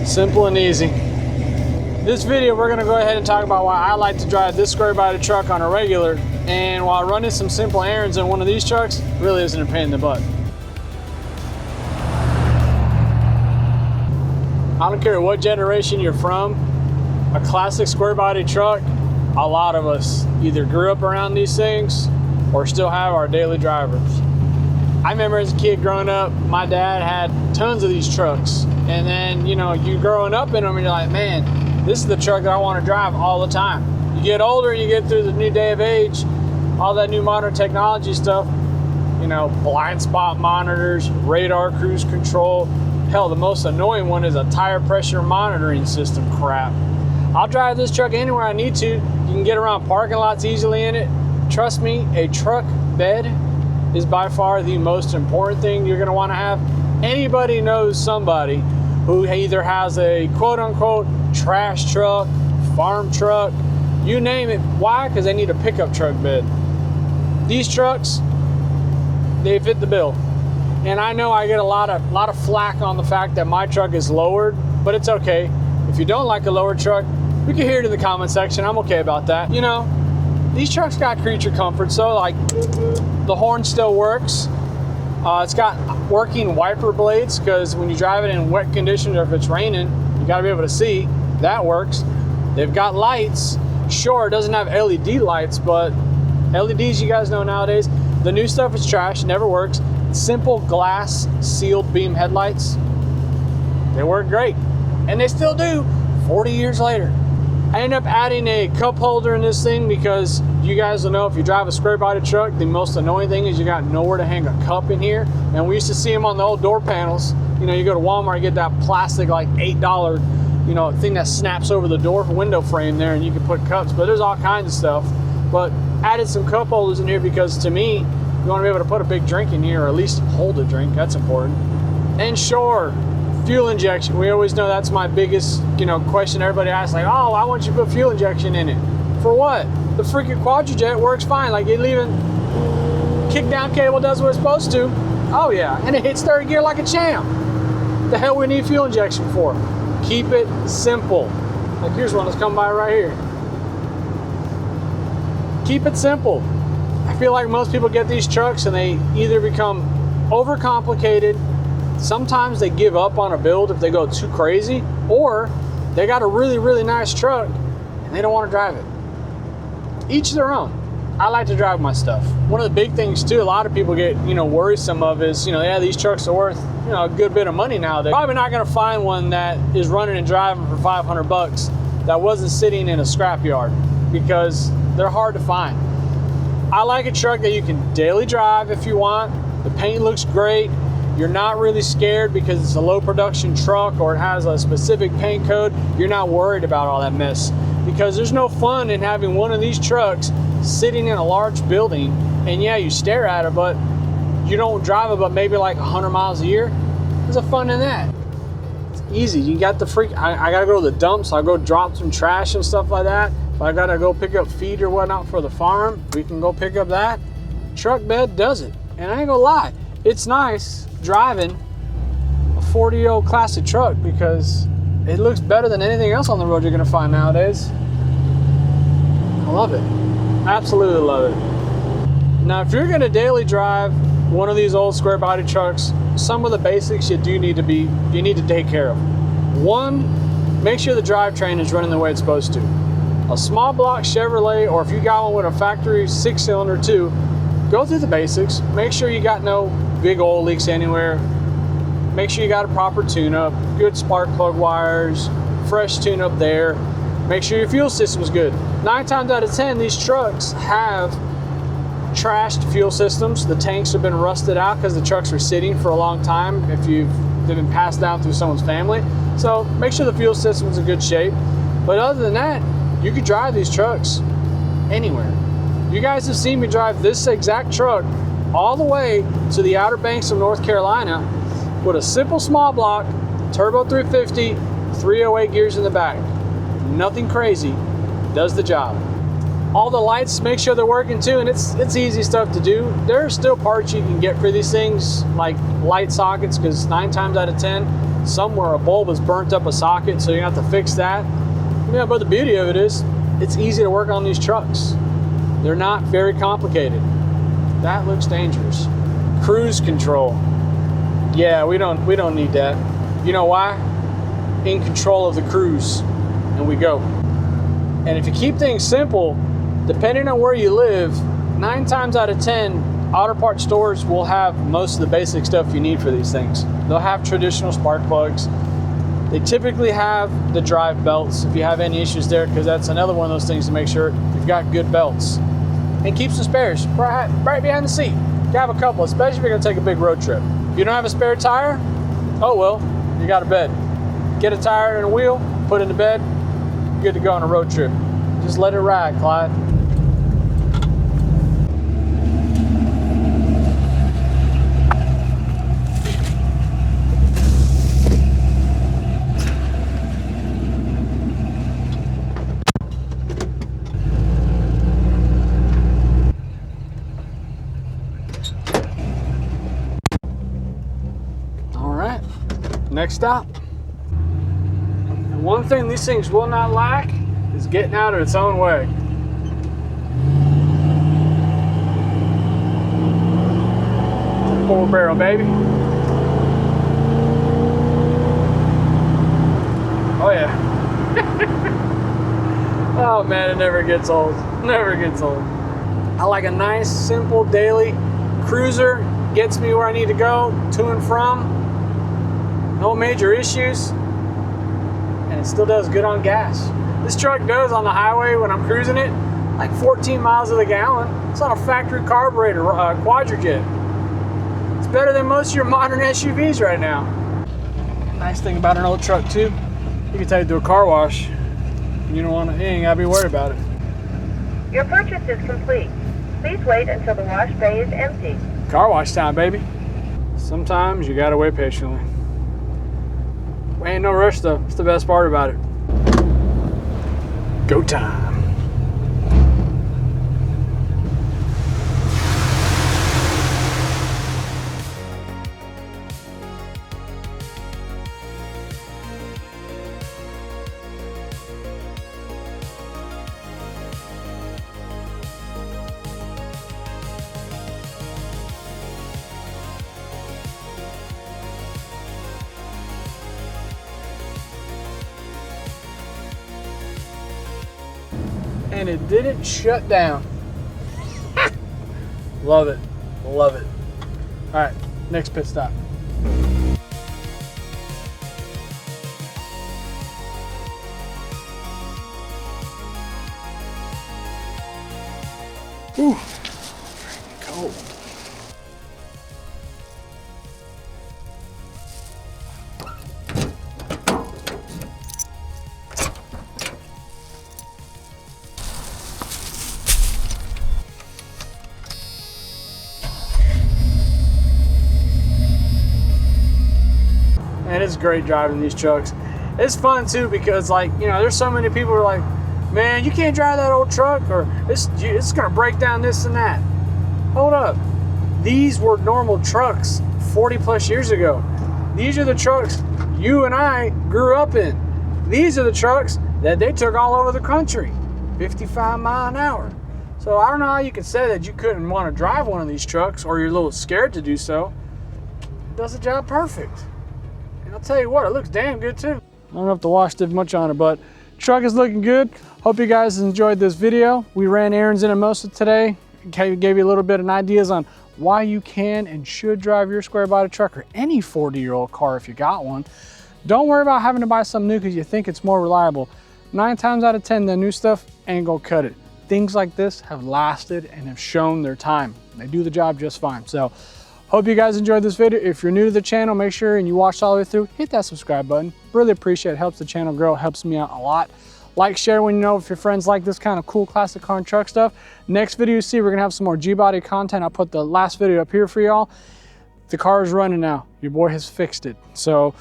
Simple and easy. This video, we're gonna go ahead and talk about why I like to drive this square body truck on a regular, and while running some simple errands in one of these trucks really isn't a pain in the butt. I don't care what generation you're from, a classic square body truck, a lot of us either grew up around these things or still have our daily drivers. I remember as a kid growing up, my dad had tons of these trucks. And then, you know, you growing up in them and you're like, man, this is the truck that I want to drive all the time. You get older, you get through the new day of age, all that new modern technology stuff, you know, blind spot monitors, radar cruise control. Hell, the most annoying one is a tire pressure monitoring system crap. I'll drive this truck anywhere I need to. You can get around parking lots easily in it. Trust me, a truck bed is by far the most important thing you're gonna wanna have. Anybody knows somebody who either has a quote unquote trash truck, farm truck, you name it. Why? Because they need a pickup truck bed. These trucks, they fit the bill. And I know I get a lot of flack on the fact that my truck is lowered, but it's okay. If you don't like a lowered truck, we can hear it in the comment section. I'm okay about that. You know, these trucks got creature comfort, so like the horn still works. It's got working wiper blades, because when you drive it in wet conditions or if it's raining, you got to be able to see. That works. They've got lights. Sure, it doesn't have LED lights, but LEDs, you guys know nowadays, the new stuff is trash, never works. Simple glass sealed beam headlights, they work great, and they still do 40 years later. I ended up adding a cup holder in this thing because you guys will know, if you drive a square body truck, the most annoying thing is you got nowhere to hang a cup in here. And we used to see them on the old door panels. You know, you go to Walmart, you get that plastic like $8, you know, thing that snaps over the door window frame there, and you can put cups. But there's all kinds of stuff. But added some cup holders in here because, to me, you want to be able to put a big drink in here, or at least hold a drink. That's important. And sure, fuel injection. We always know that's my biggest, you know, question everybody asks, like, oh, I want you to put fuel injection in it. For what? The freaking Quadrajet works fine. Like, it even kick down cable does what it's supposed to. Oh yeah, and it hits third gear like a champ. The hell we need fuel injection for? Keep it simple. Like, here's one that's come by right here. Keep it simple. I feel like most people get these trucks and they either become overcomplicated, sometimes they give up on a build if they go too crazy, or they got a really, really nice truck and they don't want to drive it. Each their own. I like to drive my stuff. One of the big things too, a lot of people get, you know, worrisome of is, you know, yeah, these trucks are worth, you know, a good bit of money now. They're probably not going to find one that is running and driving for 500 bucks that wasn't sitting in a scrapyard, because they're hard to find. I like a truck that you can daily drive if you want. The paint looks great. You're not really scared because it's a low production truck or it has a specific paint code. You're not worried about all that mess, because there's no fun in having one of these trucks sitting in a large building, and yeah, you stare at it, but you don't drive it but maybe like 100 miles a year. There's a fun in that. It's easy. You got the I gotta go to the dump, so I go drop some trash and stuff like that. If I gotta go pick up feed or whatnot for the farm, we can go pick up that. Truck bed does it. And I ain't gonna lie, it's nice driving a 40-year-old classic truck, because it looks better than anything else on the road you're gonna find nowadays. I love it. Absolutely love it. Now, if you're gonna daily drive one of these old square body trucks, some of the basics you need to take care of. One, make sure the drivetrain is running the way it's supposed to. A small block Chevrolet, or if you got one with a factory 6-cylinder too, go through the basics. Make sure you got no big oil leaks anywhere. Make sure you got a proper tune-up, good spark plug wires, fresh tune-up there. Make sure your fuel system's good. 9 times out of 10, these trucks have trashed fuel systems. The tanks have been rusted out because the trucks were sitting for a long time if they've been passed down through someone's family. So make sure the fuel system's in good shape. But other than that, you could drive these trucks anywhere. You guys have seen me drive this exact truck all the way to the Outer Banks of North Carolina with a simple small block, turbo 350, 308 gears in the back. Nothing crazy, does the job. All the lights, make sure they're working too, and it's easy stuff to do. There are still parts you can get for these things, like light sockets, because 9 times out of 10, somewhere a bulb has burnt up a socket, so you have to fix that. Yeah, but the beauty of it is, it's easy to work on these trucks. They're not very complicated. That looks dangerous. Cruise control. Yeah, we don't need that. You know why? In control of the cruise, and we go. And if you keep things simple, depending on where you live, 9 times out of 10, auto parts stores will have most of the basic stuff you need for these things. They'll have traditional spark plugs. They typically have the drive belts if you have any issues there, because that's another one of those things to make sure you've got good belts. And keep some spares right behind the seat. You have a couple, especially if you're gonna take a big road trip. If you don't have a spare tire, oh well, you got a bed. Get a tire and a wheel, put it in the bed, good to go on a road trip. Just let it ride, Clyde. All right, next stop. And one thing these things will not lack is getting out of its own way. Four barrel, baby. Oh yeah. Oh man, it never gets old. Never gets old. I like a nice, simple daily cruiser. Gets me where I need to go, to and from. No major issues. And it still does good on gas. This truck does on the highway when I'm cruising it, like 14 miles to the gallon. It's on a factory carburetor, Quadrajet. It's better than most of your modern SUVs right now. Nice thing about an old truck too, you can take it to a car wash. You ain't gotta be worried about it. Your purchase is complete. Please wait until the wash bay is empty. Car wash time, baby. Sometimes you gotta wait patiently. Ain't no rush though. It's the best part about it. Go time. And it didn't shut down. Love it. Love it. All right, next pit stop. Ooh, cold. And it's great driving these trucks. It's fun too because, like, there's so many people who are like, man, you can't drive that old truck, or it's gonna break down this and that. Hold up. These were normal trucks 40 plus years ago. These are the trucks you and I grew up in. These are the trucks that they took all over the country, 55 mile an hour. So I don't know how you can say that you couldn't want to drive one of these trucks, or you're a little scared to do so. It does the job perfect. And I'll tell you what, it looks damn good too. I don't know if the wash did much on it, but truck is looking good. Hope you guys enjoyed this video. We ran errands in it most of today. Gave you a little bit of ideas on why you can and should drive your square body truck, or any 40-year-old car if you got one. Don't worry about having to buy something new because you think it's more reliable. 9 times out of 10, the new stuff ain't gonna cut it. Things like this have lasted and have shown their time. They do the job just fine. So hope you guys enjoyed this video. If you're new to the channel, make sure and you watched all the way through, hit that subscribe button. Really appreciate it. Helps the channel grow. It helps me out a lot. Like, share when you know if your friends like this kind of cool classic car and truck stuff. Next video you see, we're gonna have some more G-body content. I'll put the last video up here for y'all. The car is running now. Your boy has fixed it. So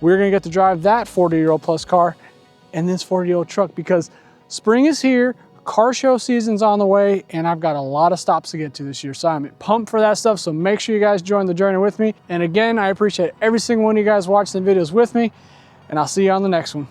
we're gonna get to drive that 40-year-old plus car and this 40-year-old truck, because spring is here, car show season's on the way, and I've got a lot of stops to get to this year. So I'm pumped for that stuff. So make sure you guys join the journey with me. And again, I appreciate every single one of you guys watching the videos with me, and I'll see you on the next one.